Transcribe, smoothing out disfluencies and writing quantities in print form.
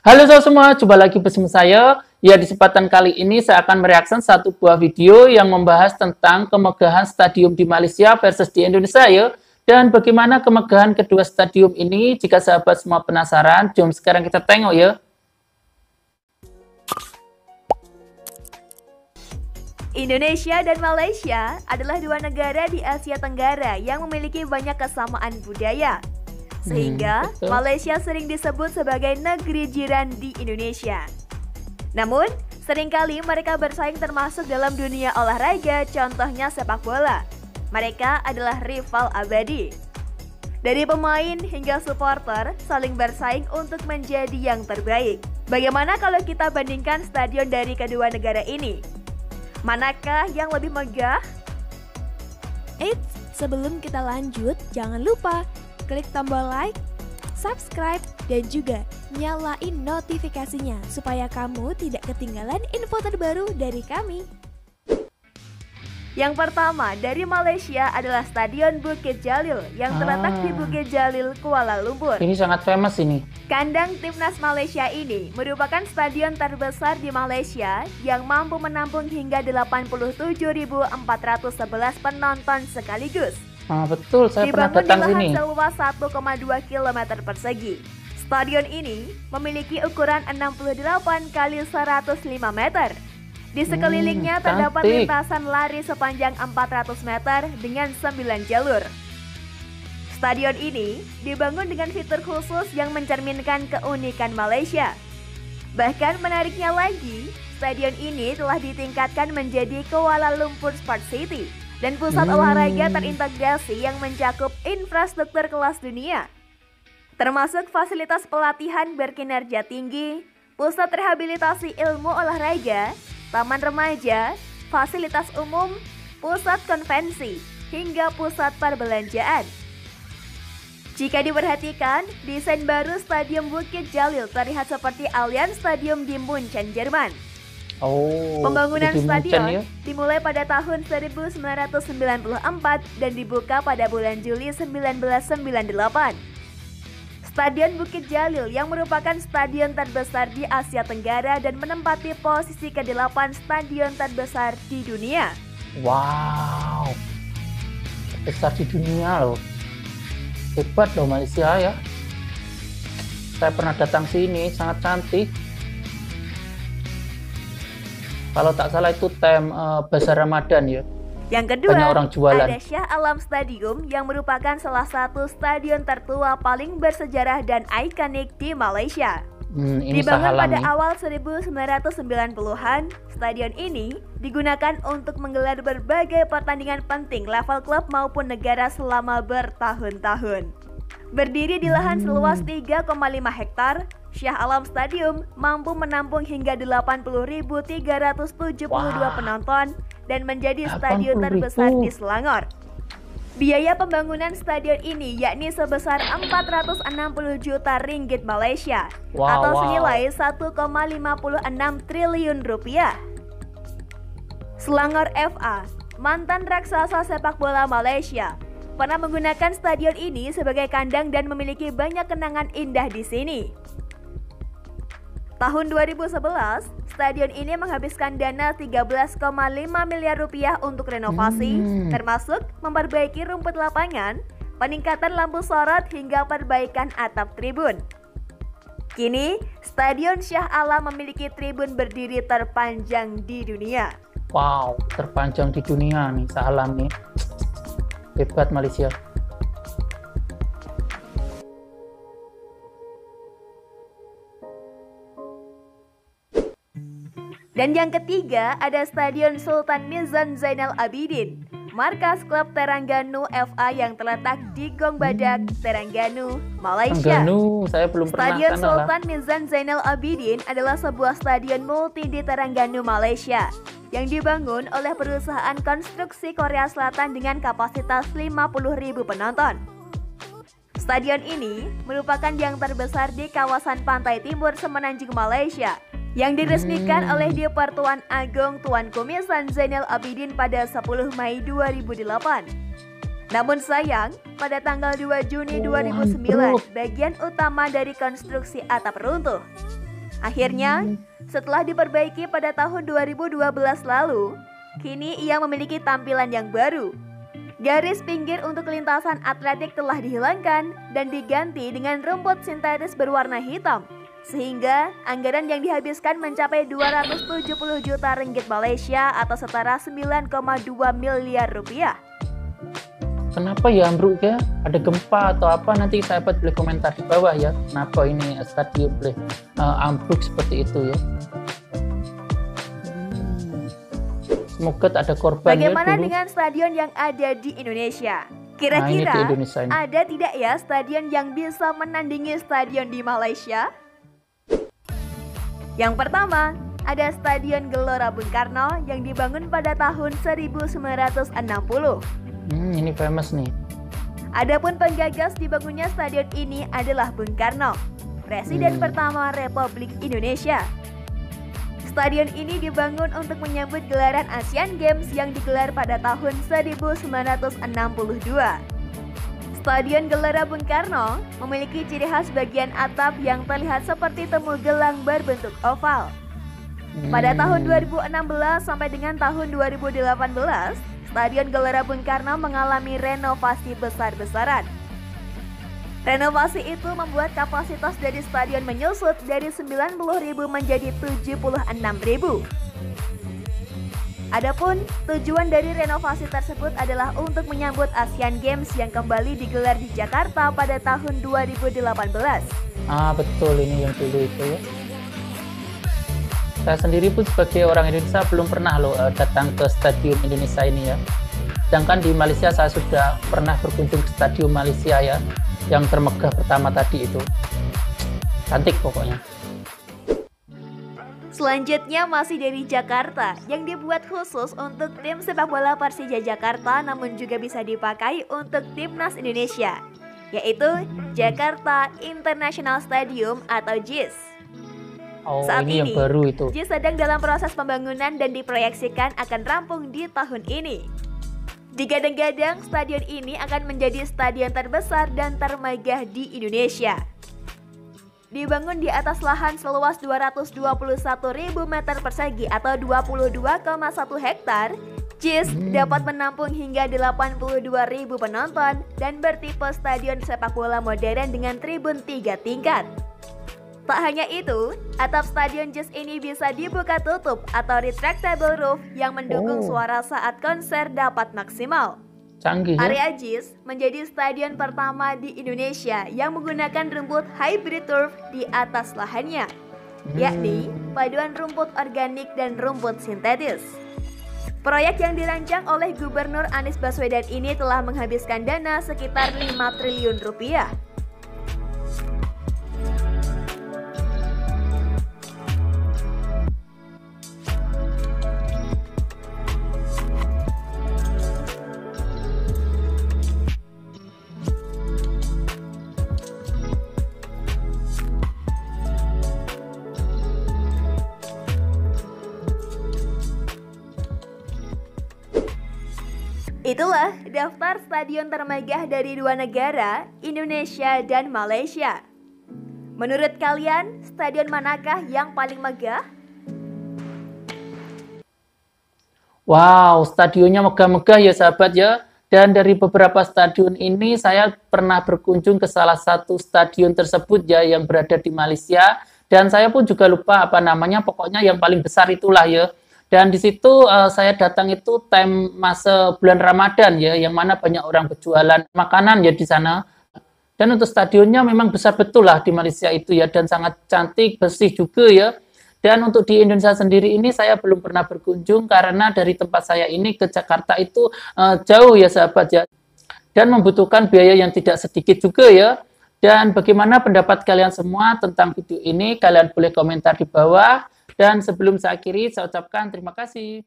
Halo semua, jumpa lagi bersama saya. Ya, di kesempatan kali ini saya akan mereaksi satu buah video yang membahas tentang kemegahan stadium di Malaysia versus di Indonesia ya. Dan bagaimana kemegahan kedua stadium ini. Jika sahabat semua penasaran, jom sekarang kita tengok ya. Indonesia dan Malaysia adalah dua negara di Asia Tenggara yang memiliki banyak kesamaan budaya. Sehingga Malaysia sering disebut sebagai negeri jiran di Indonesia. Namun, seringkali mereka bersaing termasuk dalam dunia olahraga, contohnya sepak bola. Mereka adalah rival abadi. Dari pemain hingga supporter saling bersaing untuk menjadi yang terbaik. Bagaimana kalau kita bandingkan stadion dari kedua negara ini? Manakah yang lebih megah? Eits, sebelum kita lanjut, jangan lupa klik tombol like, subscribe, dan juga nyalain notifikasinya supaya kamu tidak ketinggalan info terbaru dari kami. Yang pertama dari Malaysia adalah Stadion Bukit Jalil yang terletak di Bukit Jalil, Kuala Lumpur. Ini sangat famous ini. Kandang timnas Malaysia ini merupakan stadion terbesar di Malaysia yang mampu menampung hingga 87.411 penonton sekaligus. Betul, saya pernah datang sini. Dibangun di lahan seluas 1,2 km persegi. Stadion ini memiliki ukuran 68 kali 105 meter. Di sekelilingnya terdapat lintasan lari sepanjang 400 meter dengan 9 jalur. Stadion ini dibangun dengan fitur khusus yang mencerminkan keunikan Malaysia. Bahkan menariknya lagi, stadion ini telah ditingkatkan menjadi Kuala Lumpur Sport City dan pusat olahraga terintegrasi yang mencakup infrastruktur kelas dunia, termasuk fasilitas pelatihan berkinerja tinggi, pusat rehabilitasi ilmu olahraga, taman remaja, fasilitas umum, pusat konvensi, hingga pusat perbelanjaan. Jika diperhatikan, desain baru Stadion Bukit Jalil terlihat seperti Allianz Stadium di Munchen, Jerman. Pembangunan stadion dimulai pada tahun 1994 dan dibuka pada bulan Juli 1998. Stadion Bukit Jalil yang merupakan stadion terbesar di Asia Tenggara dan menempati posisi ke-8 stadion terbesar di dunia. Wow, terbesar di dunia loh. Hebat loh Malaysia ya. Saya pernah datang sini, sangat cantik. Kalau tak salah itu Bazar Ramadan ya. Yang kedua, banyak orang jualan. Ada Shah Alam Stadium yang merupakan salah satu stadion tertua paling bersejarah dan ikonik di Malaysia. Dibangun pada awal 1990-an, stadion ini digunakan untuk menggelar berbagai pertandingan penting level klub maupun negara selama bertahun-tahun. Berdiri di lahan seluas 3,5 hektar, Shah Alam Stadium mampu menampung hingga 80.372 penonton dan menjadi stadion terbesar di Selangor. Biaya pembangunan stadion ini yakni sebesar 460 juta ringgit Malaysia atau senilai 1,56 triliun rupiah. Selangor FA, mantan raksasa sepak bola Malaysia, pernah menggunakan stadion ini sebagai kandang dan memiliki banyak kenangan indah di sini. Tahun 2011, stadion ini menghabiskan dana 13,5 miliar rupiah untuk renovasi, termasuk memperbaiki rumput lapangan, peningkatan lampu sorot hingga perbaikan atap tribun. Kini, Stadion Shah Alam memiliki tribun berdiri terpanjang di dunia. Wow, terpanjang di dunia nih Shah Alam nih. Hebat Malaysia. Dan yang ketiga ada Stadion Sultan Nizam Zainal Abidin, markas klub Terengganu FA yang terletak di Gong Badak, Terengganu, Malaysia. Saya belum pernah Stadion Sultan Nizam Zainal Abidin adalah sebuah stadion multi di Terengganu, Malaysia yang dibangun oleh perusahaan konstruksi Korea Selatan dengan kapasitas 50.000 penonton. Stadion ini merupakan yang terbesar di kawasan pantai timur Semenanjung Malaysia yang diresmikan oleh Di-Pertuan Agong Tuanku Missan Zainal Abidin pada 10 Mei 2008. Namun sayang, pada tanggal 2 Juni 2009, bagian utama dari konstruksi atap runtuh. Akhirnya, setelah diperbaiki pada tahun 2012 lalu, kini ia memiliki tampilan yang baru. Garis pinggir untuk lintasan atletik telah dihilangkan dan diganti dengan rumput sintetis berwarna hitam, sehingga anggaran yang dihabiskan mencapai 270 juta ringgit Malaysia atau setara 9,2 miliar rupiah. Kenapa ya ambruk ya? Ada gempa atau apa? Nanti sahabat boleh komentar di bawah ya. Kenapa ini stadion boleh ambruk seperti itu ya? Semoga tak ada korban. Bagaimana ya dulu. dengan stadion yang ada di Indonesia? Nah, Kira-kira ini di Indonesia ini. ada tidak ya stadion yang bisa menandingi stadion di Malaysia? Yang pertama, ada Stadion Gelora Bung Karno yang dibangun pada tahun 1960. Ini famous nih. Adapun penggagas dibangunnya stadion ini adalah Bung Karno, Presiden pertama Republik Indonesia. Stadion ini dibangun untuk menyambut gelaran Asian Games yang digelar pada tahun 1962. Stadion Gelora Bung Karno memiliki ciri khas bagian atap yang terlihat seperti temu gelang berbentuk oval. Pada tahun 2016 sampai dengan tahun 2018, Stadion Gelora Bung Karno mengalami renovasi besar-besaran. Renovasi itu membuat kapasitas dari stadion menyusut dari 90.000 menjadi 76.000. Adapun tujuan dari renovasi tersebut adalah untuk menyambut Asian Games yang kembali digelar di Jakarta pada tahun 2018. Betul ini yang dulu itu ya. Saya sendiri pun sebagai orang Indonesia belum pernah loh datang ke Stadion Indonesia ini ya. Sedangkan di Malaysia saya sudah pernah berkunjung ke Stadion Malaysia ya, yang termegah pertama tadi itu. Cantik pokoknya. Selanjutnya masih dari Jakarta yang dibuat khusus untuk tim sepak bola Persija Jakarta namun juga bisa dipakai untuk timnas Indonesia, yaitu Jakarta International Stadium atau JIS. Saat ini yang baru itu. JIS sedang dalam proses pembangunan dan diproyeksikan akan rampung di tahun ini. Digadang-gadang stadion ini akan menjadi stadion terbesar dan termegah di Indonesia. Dibangun di atas lahan seluas 221.000 meter persegi atau 22,1 hektar, JIS dapat menampung hingga 82.000 penonton dan bertipe stadion sepak bola modern dengan tribun 3 tingkat. Tak hanya itu, atap stadion JIS ini bisa dibuka tutup atau retractable roof yang mendukung suara saat konser dapat maksimal. Canggih ya? Area JIS menjadi stadion pertama di Indonesia yang menggunakan rumput hybrid turf di atas lahannya, yakni paduan rumput organik dan rumput sintetis. Proyek yang dirancang oleh Gubernur Anies Baswedan ini telah menghabiskan dana sekitar 5 triliun rupiah. Itulah daftar stadion termegah dari dua negara, Indonesia dan Malaysia. Menurut kalian, stadion manakah yang paling megah? Wow, stadionnya megah-megah ya sahabat ya. Dan dari beberapa stadion ini saya pernah berkunjung ke salah satu stadion tersebut ya yang berada di Malaysia. Dan saya pun juga lupa apa namanya, pokoknya yang paling besar itulah ya. Dan di situ saya datang itu time masa bulan Ramadan ya, yang mana banyak orang berjualan makanan ya di sana. Dan untuk stadionnya memang besar betul lah di Malaysia itu ya, dan sangat cantik, bersih juga ya. Dan untuk di Indonesia sendiri ini saya belum pernah berkunjung karena dari tempat saya ini ke Jakarta itu jauh ya sahabat ya. Dan membutuhkan biaya yang tidak sedikit juga ya. Dan bagaimana pendapat kalian semua tentang video ini? Kalian boleh komentar di bawah. Dan sebelum saya akhiri, saya ucapkan terima kasih.